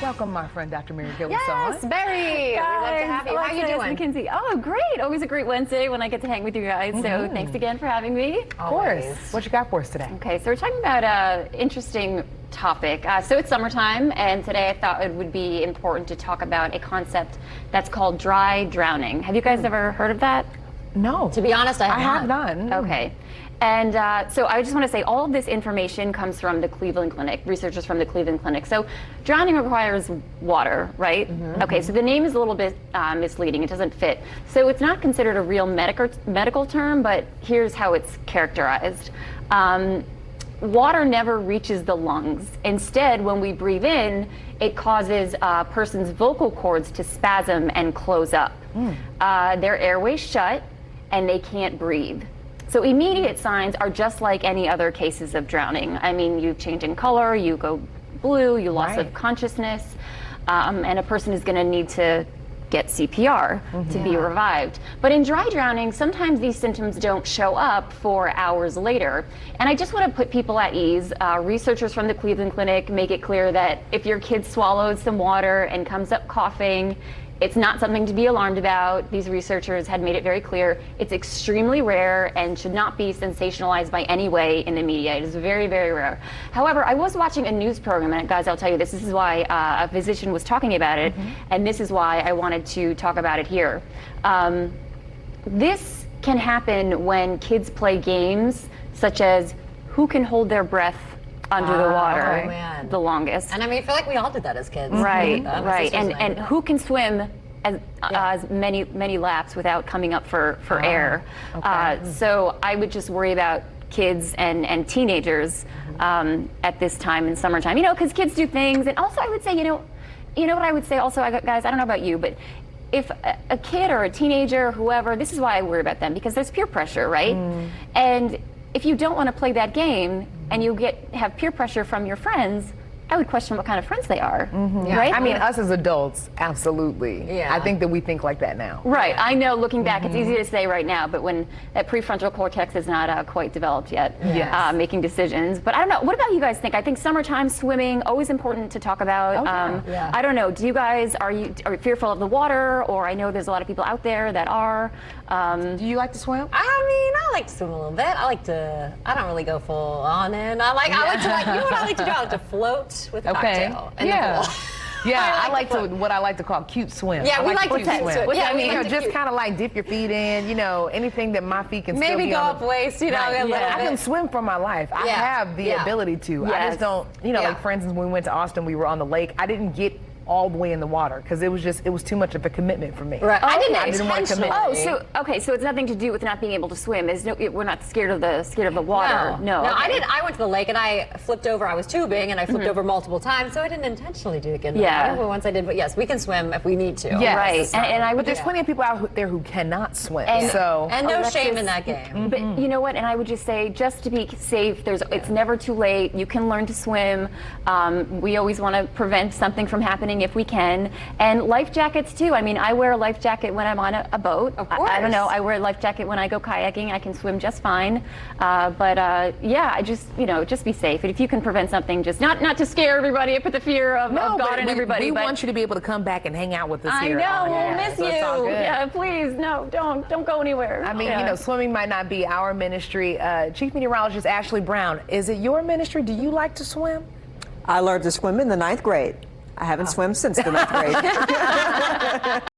Welcome, my friend, Dr. Mary Gillis. Yes, Barry. We'd love to have you. How are you doing? Mackenzie. Oh, great. Always a great Wednesday when I get to hang with you guys. So thanks again for having me. Of course. What you got for us today? Okay, so we're talking about an interesting topic. So it's summertime, and today I thought it would be important to talk about a concept that's called dry drowning. Have you guys ever heard of that? No. To be honest, I have none. Okay. And so I just want to say all of this information comes from the Cleveland Clinic, researchers from the Cleveland Clinic. So drowning requires water, right? Okay, so the name is a little bit misleading. It doesn't fit. So it's not considered a real medical term, but here's how it's characterized. Water never reaches the lungs. Instead, when we breathe in, it causes a person's vocal cords to spasm and close up. Their airways shut, and they can't breathe. So immediate signs are just like any other cases of drowning. I mean, you change in color, you go blue, you loss of consciousness, and a person is going to need to get CPR to be revived. But in dry drowning, sometimes these symptoms don't show up for hours later. And I just want to put people at ease. Researchers from the Cleveland Clinic make it clear that if your kid swallows some water and comes up coughing, it's not something to be alarmed about. These researchers had made it very clear. It's extremely rare and should not be sensationalized by any way in the media. It is very, very rare. However, I was watching a news program, and guys, I'll tell you, this is why a physician was talking about it, and this is why I wanted to talk about it here. This can happen when kids play games such as who can hold their breath under the water the longest. And I mean, I feel like we all did that as kids. Right, right. And who can swim as many laps without coming up for air. So I would just worry about kids and teenagers at this time in summertime. You know, because kids do things. And also I would say, you know what I would say also, guys, I don't know about you, but if a kid or a teenager or whoever, this is why I worry about them, because there's peer pressure, right? And if you don't want to play that game and you have peer pressure from your friends, I would question what kind of friends they are, right? I mean, us as adults, absolutely. I think that we think like that now. Right. I know, looking back, it's easy to say right now, but when that prefrontal cortex is not quite developed yet, making decisions. But I don't know. What about you guys think? I think summertime swimming, always important to talk about. I don't know. Do you guys, are you fearful of the water? Or I know there's a lot of people out there that are. Do you like to swim? I mean, I like to swim a little bit. I don't really go full on in. I like to, you know what I like to do? I like to float with a cocktail in the pool. Yeah, I like to what I like to call cute swim. Yeah, we like cute to swim. Yeah, I mean, just kind of like dip your feet in, you know, anything that my feet can still be maybe go up waist, you know, a little bit. I can swim for my life. I have the ability to. I just don't, you know, like for instance, when we went to Austin, we were on the lake. I didn't get all the way in the water because it was too much of a commitment for me. Right. I didn't want to commit. Oh, so it's nothing to do with not being able to swim. We're not scared of the water. No. I went to the lake and I flipped over. I was tubing and I flipped over multiple times, so I didn't intentionally do it again. But once I did, but yes, we can swim if we need to. Yes. Right. But there's plenty of people out there who cannot swim. And no shame in that game. But you know what? And I would just say, just to be safe, it's never too late. You can learn to swim. We always want to prevent something from happening if we can. And life jackets too. I mean, I wear a life jacket when I'm on a boat. Of course. I don't know. I wear a life jacket when I go kayaking. I can swim just fine. I just, just be safe. And if you can prevent something, just not to scare everybody, put the fear of God in everybody. We want you to be able to come back and hang out with us here. I know. We'll miss you. Yeah, please. No, don't go anywhere. I mean, swimming might not be our ministry. Chief Meteorologist Ashley Brown, is it your ministry? Do you like to swim? I learned to swim in the 9th grade. I haven't swum since the 9th grade.